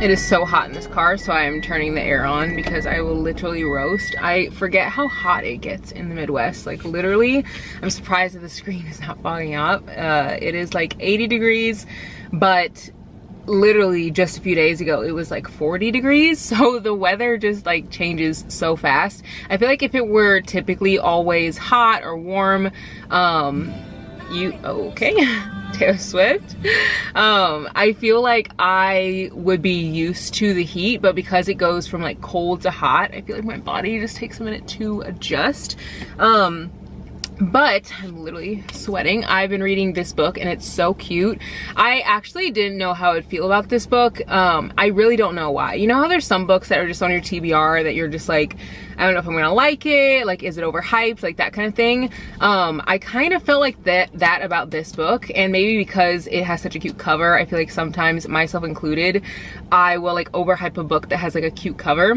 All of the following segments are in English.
It is so hot in this car, so I am turning the air on because I will literally roast. I forget how hot it gets in the Midwest. Like literally, I'm surprised that the screen is not fogging up. It is like 80 degrees, but literally just a few days ago it was like 40 degrees. So the weather just like changes so fast. I feel like if it were typically always hot or warm, Taylor Swift. I feel like I would be used to the heat, but because it goes from like cold to hot, I feel like my body just takes a minute to adjust. But I'm literally sweating. I've been reading this book and it's so cute. I actually didn't know how I'd feel about this book. I really don't know why. You know how there's some books that are just on your TBR that you're just like, I don't know if I'm gonna like it, like is it overhyped, like that kind of thing. I kind of felt like that about this book, and maybe because it has such a cute cover, I feel like sometimes, myself included, I will like overhype a book that has like a cute cover.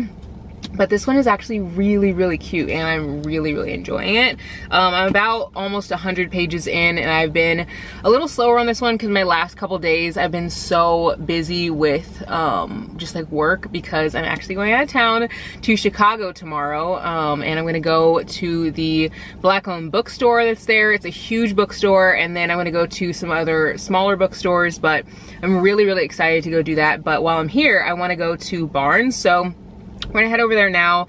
But this one is actually really, really cute and I'm really, really enjoying it. I'm about almost 100 pages in and I've been a little slower on this one because my last couple days I've been so busy with just like work, because I'm actually going out of town to Chicago tomorrow, and I'm gonna go to the Black-owned bookstore that's there. It's a huge bookstore, and then I'm gonna go to some other smaller bookstores, but I'm really, really excited to go do that. But while I'm here, I wanna go to Barnes, so we're gonna head over there now.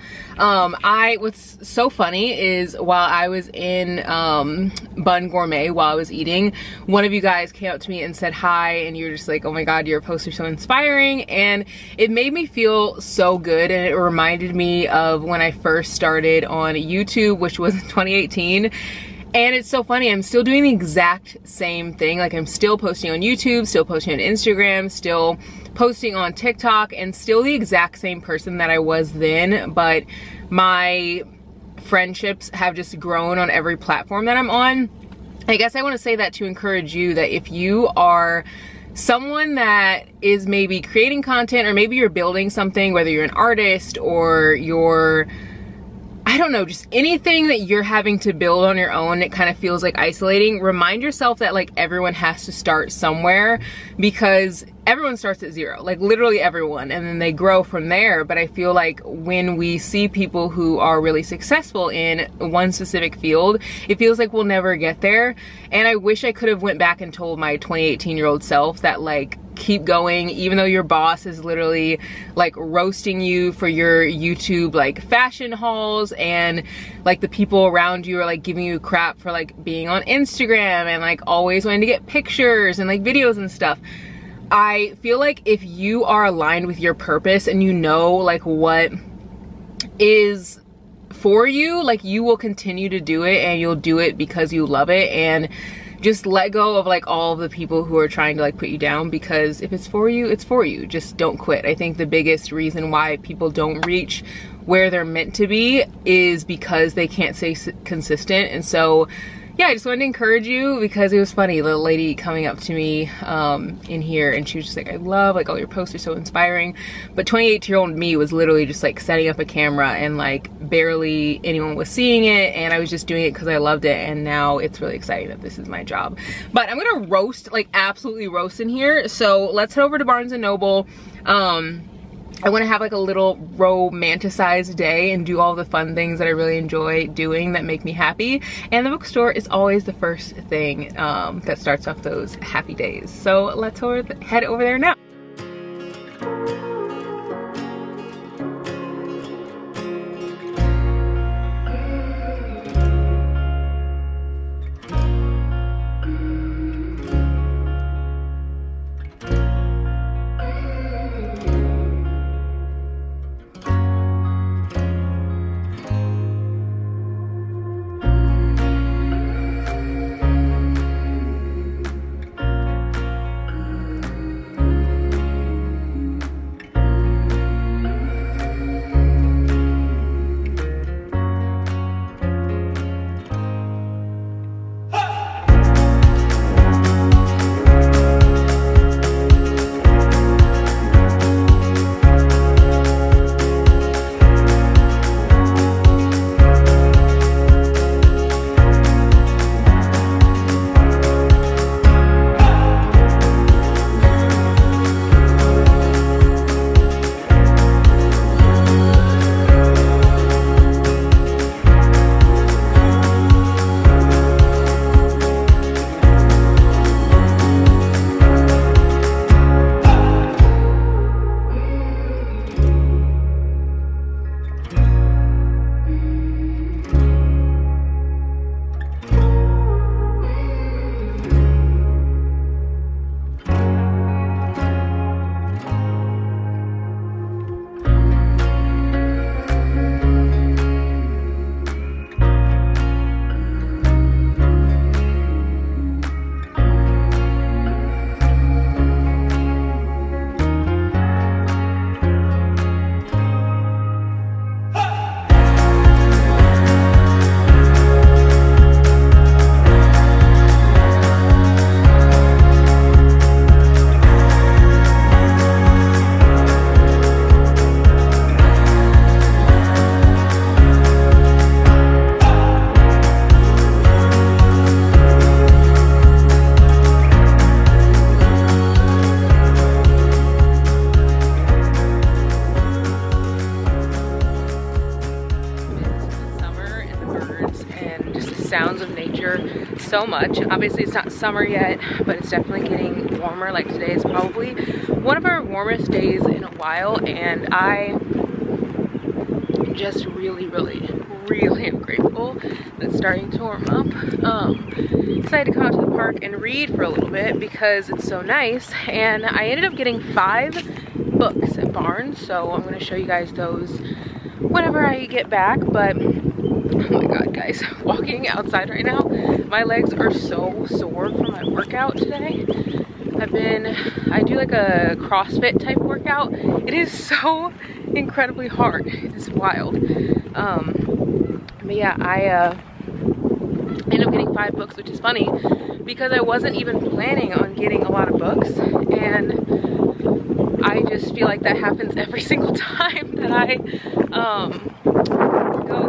What's so funny is while I was in Bun Gourmet, while I was eating, one of you guys came up to me and said hi, and you were just like, oh my god, your posts are so inspiring, and it made me feel so good, and it reminded me of when I first started on YouTube, which was in 2018. And it's so funny, I'm still doing the exact same thing. Like, I'm still posting on YouTube, still posting on Instagram, still posting on TikTok, and still the exact same person that I was then, but my friendships have just grown on every platform that I'm on. I guess I want to say that to encourage you that if you are someone that is maybe creating content, or maybe you're building something, whether you're an artist or you're, I don't know, just anything that you're having to build on your own, it kind of feels like isolating. Remind yourself that like everyone has to start somewhere, because everyone starts at zero, like literally everyone, and then they grow from there. But I feel like when we see people who are really successful in one specific field, it feels like we'll never get there. And I wish I could have went back and told my 2018-year-old self that like, keep going, even though your boss is literally like roasting you for your YouTube like fashion hauls, and like the people around you are like giving you crap for like being on Instagram and like always wanting to get pictures and like videos and stuff. I feel like if you are aligned with your purpose and you know like what is for you, like you will continue to do it, and you'll do it because you love it. And just let go of like all of the people who are trying to like put you down, because if it's for you, it's for you. Just don't quit. I think the biggest reason why people don't reach where they're meant to be is because they can't stay consistent. And so yeah, I just wanted to encourage you, because it was funny, the lady coming up to me in here, and she was just like, I love like all your posts are so inspiring. But 28-year-old me was literally just like setting up a camera, and like barely anyone was seeing it, and I was just doing it because I loved it. And now it's really exciting that this is my job. But I'm gonna roast, like absolutely roast in here. So let's head over to Barnes & Noble. I want to have like a little romanticized day and do all the fun things that I really enjoy doing that make me happy. And the bookstore is always the first thing that starts off those happy days. So let's head over there now. sounds of nature so much. Obviously it's not summer yet, but it's definitely getting warmer. Like today is probably one of our warmest days in a while, and I just really am grateful that it's starting to warm up. Decided to come out to the park and read for a little bit because it's so nice, and I ended up getting 5 books at Barnes, so I'm going to show you guys those whenever I get back. But oh my god guys, walking outside right now, my legs are so sore from my workout today. I do like a CrossFit type workout. It is so incredibly hard. It's wild. But yeah, I ended up getting 5 books, which is funny because I wasn't even planning on getting a lot of books, and I just feel like that happens every single time that I go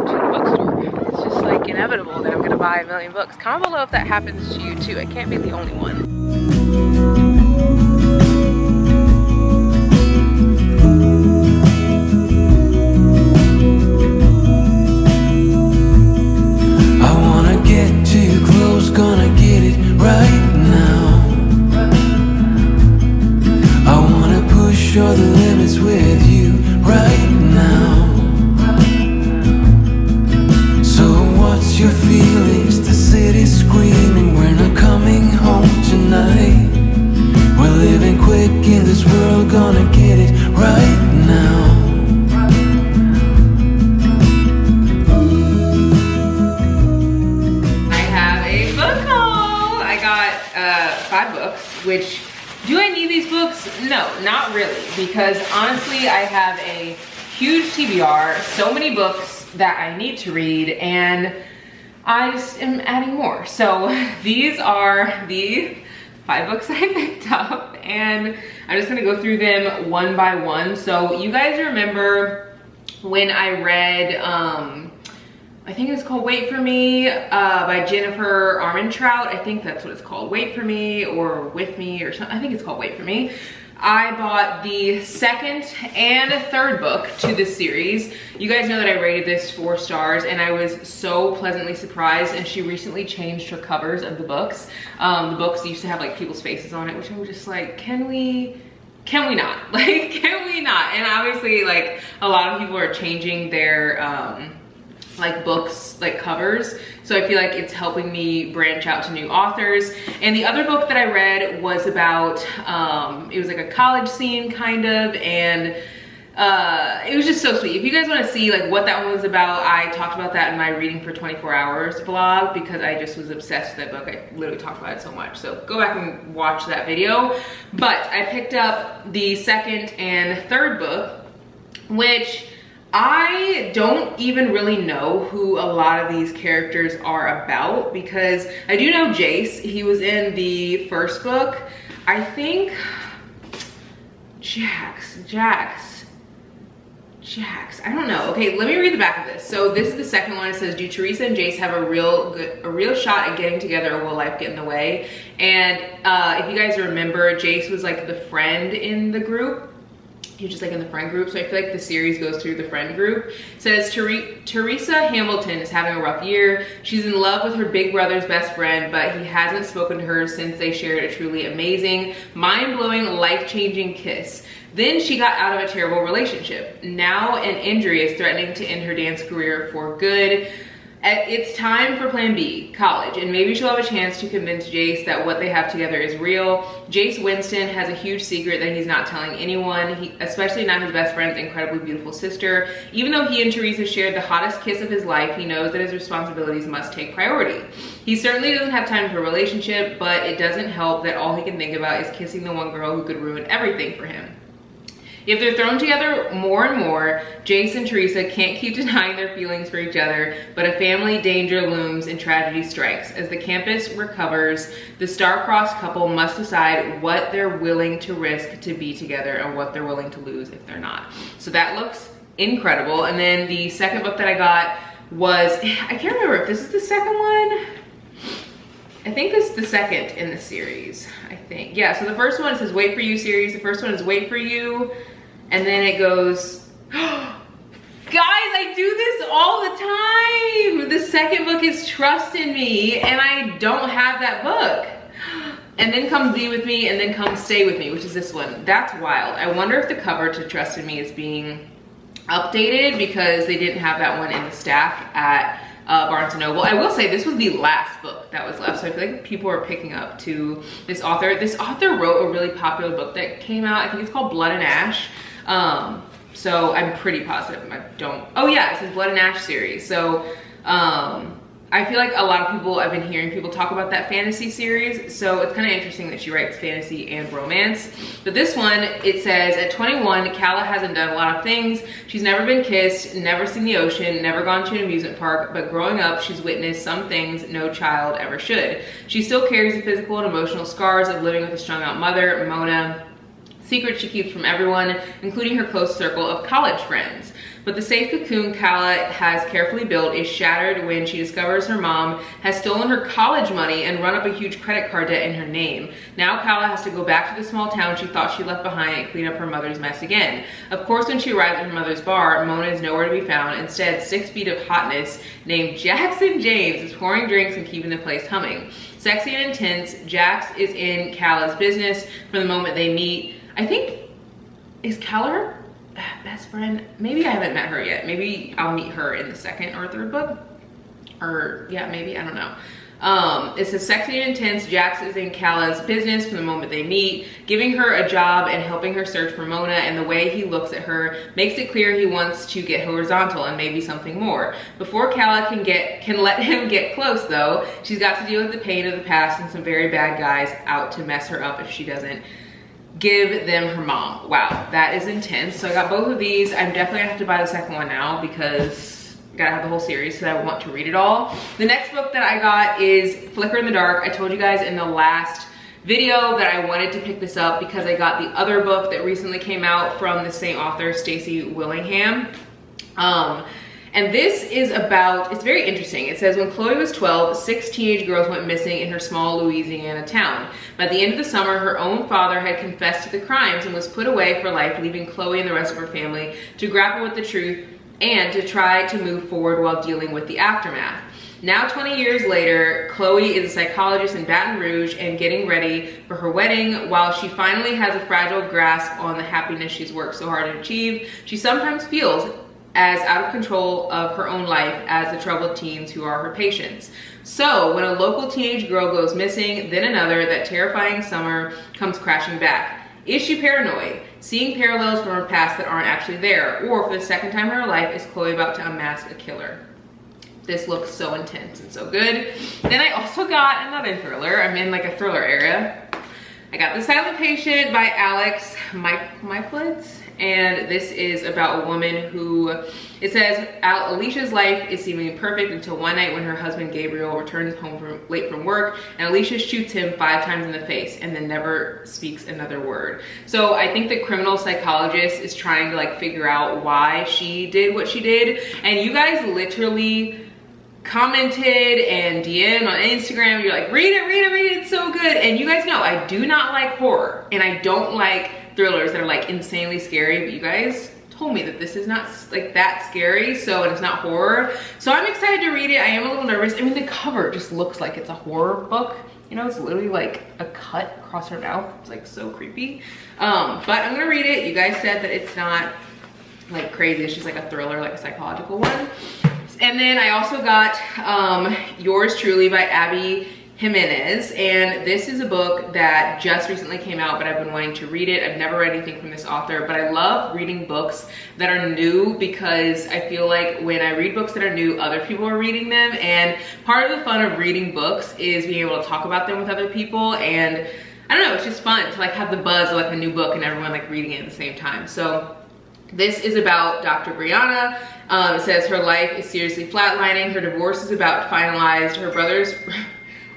to the bookstore. It's just like inevitable that I'm gonna buy a million books. Comment below if that happens to you too. I can't be the only one. Gonna get it right now. I wanna push all the limits with you right now. So what's your feelings? The city's screaming, we're not coming home tonight. We're living quick in this world, gonna get it right now. I got 5 books, which, do I need these books? No, not really, because honestly I have a huge TBR, so many books that I need to read, and I just am adding more. So these are the 5 books I picked up, and I'm just gonna go through them one by one. So you guys remember when I read I think it's called Wait For Me by Jennifer Armentrout. I think that's what it's called, Wait For Me or With Me or something. I think it's called Wait For Me. I bought the 2nd and 3rd book to this series. You guys know that I rated this 4 stars, and I was so pleasantly surprised, and she recently changed her covers of the books. The books used to have like people's faces on it, which I was just like, can we not? Like, can we not? And obviously like a lot of people are changing their like books, like covers, so I feel like it's helping me branch out to new authors. And the other book that I read was about it was like a college scene kind of, and it was just so sweet. If you guys want to see like what that one was about, I talked about that in my Reading for 24 Hours vlog because I just was obsessed with that book. I literally talked about it so much, so go back and watch that video. But I picked up the 2nd and 3rd book, which I don't even really know who a lot of these characters are about, because I do know Jace. He was in the 1st book. I think Jax, I don't know. Okay, let me read the back of this. So this is the 2nd one. It says, do Teresa and Jace have a real shot at getting together, or will life get in the way? And if you guys remember, Jace was like the friend in the group. He was just like in the friend group, so I feel like the series goes through the friend group. It says Teresa Hamilton is having a rough year. She's in love with her big brother's best friend, but he hasn't spoken to her since they shared a truly amazing, mind-blowing, life-changing kiss. Then she got out of a terrible relationship. Now an injury is threatening to end her dance career for good. It's time for plan B, college, and maybe she'll have a chance to convince Jace that what they have together is real. Jace Winston has a huge secret that he's not telling anyone, especially not his best friend's incredibly beautiful sister. Even though he and Teresa shared the hottest kiss of his life, he knows that his responsibilities must take priority. He certainly doesn't have time for a relationship, but it doesn't help that all he can think about is kissing the one girl who could ruin everything for him. If they're thrown together more and more, Jace and Teresa can't keep denying their feelings for each other, but a family danger looms and tragedy strikes. As the campus recovers, the star-crossed couple must decide what they're willing to risk to be together and what they're willing to lose if they're not. So that looks incredible. And then the 2nd book that I got was, I can't remember if this is the 2nd one. I think this is the 2nd in the series, I think. Yeah, so the 1st one says Wait For You series. The 1st one is Wait For You. And then it goes, guys, I do this all the time. The second book is Trust in Me, and I don't have that book. And then comes Be With Me, and then comes Stay With Me, which is this one. That's wild. I wonder if the cover to Trust in Me is being updated because they didn't have that one in the stack at Barnes & Noble. I will say this was the last book that was left, so I feel like people are picking up to this author. This author wrote a really popular book that came out. I think it's called Blood and Ash. So I'm pretty positive. I don't, oh yeah, it's his Blood and Ash series. So I feel like a lot of people, I've been hearing people talk about that fantasy series, so it's kind of interesting that she writes fantasy and romance. But this one, it says, at 21, Calla hasn't done a lot of things. She's never been kissed, never seen the ocean, never gone to an amusement park, but growing up, she's witnessed some things no child ever should. She still carries the physical and emotional scars of living with a strung-out mother, Mona, secrets she keeps from everyone, including her close circle of college friends. But the safe cocoon Calla has carefully built is shattered when she discovers her mom has stolen her college money and run up a huge credit card debt in her name. Now Calla has to go back to the small town she thought she left behind and clean up her mother's mess again. Of course, when she arrives at her mother's bar, Mona is nowhere to be found. Instead, 6 feet of hotness named Jackson James is pouring drinks and keeping the place humming. Sexy and intense, Jax is in Calla's business from the moment they meet. I think, is Calla her best friend? Maybe I haven't met her yet. Maybe I'll meet her in the second or third book. Or yeah, maybe, I don't know. It says sexy and intense, Jax is in Calla's business from the moment they meet, giving her a job and helping her search for Mona, and the way he looks at her makes it clear he wants to get horizontal and maybe something more. Before Calla can let him get close though, she's got to deal with the pain of the past and some very bad guys out to mess her up if she doesn't give them her mom. Wow, that is intense. So I got both of these. I'm definitely gonna have to buy the second one now because I gotta have the whole series because I want to read it all. The next book that I got is Flicker in the Dark. I told you guys in the last video that I wanted to pick this up because I got the other book that recently came out from the same author, Stacey Willingham. And this is about, it's very interesting. It says, when Chloe was 12, 6 teenage girls went missing in her small Louisiana town. By the end of the summer, her own father had confessed to the crimes and was put away for life, leaving Chloe and the rest of her family to grapple with the truth and to try to move forward while dealing with the aftermath. Now 20 years later, Chloe is a psychologist in Baton Rouge and getting ready for her wedding. While she finally has a fragile grasp on the happiness she's worked so hard to achieve, she sometimes feels as out of control of her own life as the troubled teens who are her patients. So when a local teenage girl goes missing, then another, that terrifying summer comes crashing back. Is she paranoid, seeing parallels from her past that aren't actually there? Or for the second time in her life, is Chloe about to unmask a killer? This looks so intense and so good. Then I also got another thriller. I'm in like a thriller area. I got The Silent Patient by Alex Mikulitz. And this is about a woman who, it says, Alicia's life is seemingly perfect until one night when her husband Gabriel returns home late from work, and Alicia shoots him 5 times in the face and then never speaks another word. So I think the criminal psychologist is trying to like figure out why she did what she did. And you guys literally commented and DM'd on Instagram. You're like, read it, read it, read it, it's so good. And you guys know I do not like horror, and I don't like thrillers that are like insanely scary, but you guys told me that this is not like that scary, so, and it's not horror. So I'm excited to read it. I am a little nervous. I mean, the cover just looks like it's a horror book. You know, it's literally like a cut across her mouth. It's like so creepy. But I'm gonna read it. You guys said that it's not like crazy. It's just like a thriller, like a psychological one. And then I also got Yours Truly by Abby Jimenez, and this is a book that just recently came out, but I've been wanting to read it. I've never read anything from this author, but I love reading books that are new because I feel like when I read books that are new, other people are reading them, and part of the fun of reading books is being able to talk about them with other people, and I don't know, it's just fun to like have the buzz of like a new book and everyone like reading it at the same time. So this is about Dr. Brianna. It says her life is seriously flatlining, her divorce is about finalized, her brother's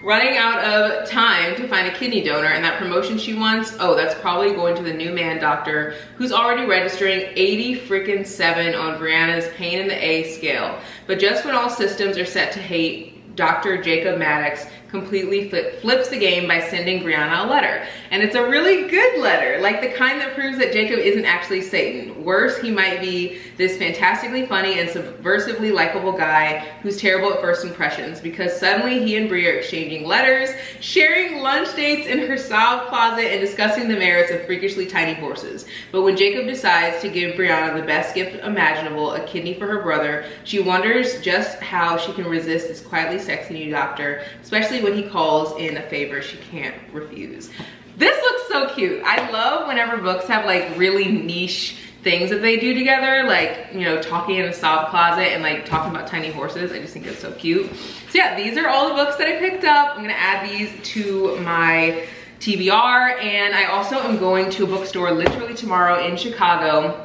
running out of time to find a kidney donor, and that promotion she wants, oh, that's probably going to the new man doctor who's already registering 87 on Brianna's pain in the A scale. But just when all systems are set to hate, Dr. Jacob Maddox completely flips the game by sending Brianna a letter. And it's a really good letter, like the kind that proves that Jacob isn't actually Satan. worst, he might be this fantastically funny and subversively likable guy who's terrible at first impressions, because suddenly he and Brie are exchanging letters, sharing lunch dates in her sob closet, and discussing the merits of freakishly tiny horses. But when Jacob decides to give Brianna the best gift imaginable, a kidney for her brother, she wonders just how she can resist this quietly sexy new doctor, especially when he calls in a favor she can't refuse. This looks so cute. I love whenever books have like really niche things that they do together, like, you know, talking in a sob closet and like talking about tiny horses. I just think it's so cute. So yeah, these are all the books that I picked up. I'm gonna add these to my TBR, and I also am going to a bookstore literally tomorrow in Chicago.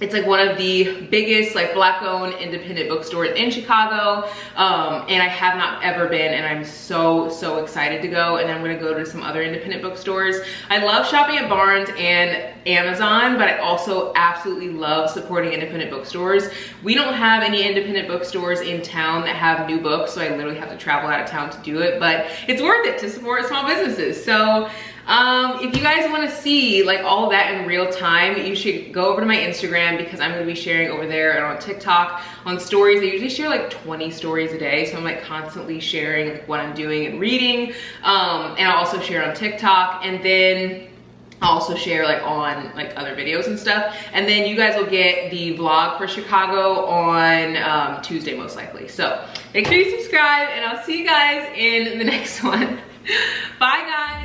It's like one of the biggest like Black-owned independent bookstores in Chicago, and I have not ever been, and I'm so excited to go. And I'm gonna go to some other independent bookstores. I love shopping at Barnes and Amazon, but I also absolutely love supporting independent bookstores. We don't have any independent bookstores in town that have new books, so I literally have to travel out of town to do it, but it's worth it to support small businesses. So if you guys want to see like all of that in real time, you should go over to my Instagram, because I'm going to be sharing over there, and on TikTok on stories. I usually share like 20 stories a day, so I'm like constantly sharing like what I'm doing and reading, and I'll also share on TikTok, and then I'll also share like on like other videos and stuff. And then you guys will get the vlog for Chicago on Tuesday most likely. So make sure you subscribe, and I'll see you guys in the next one. Bye guys.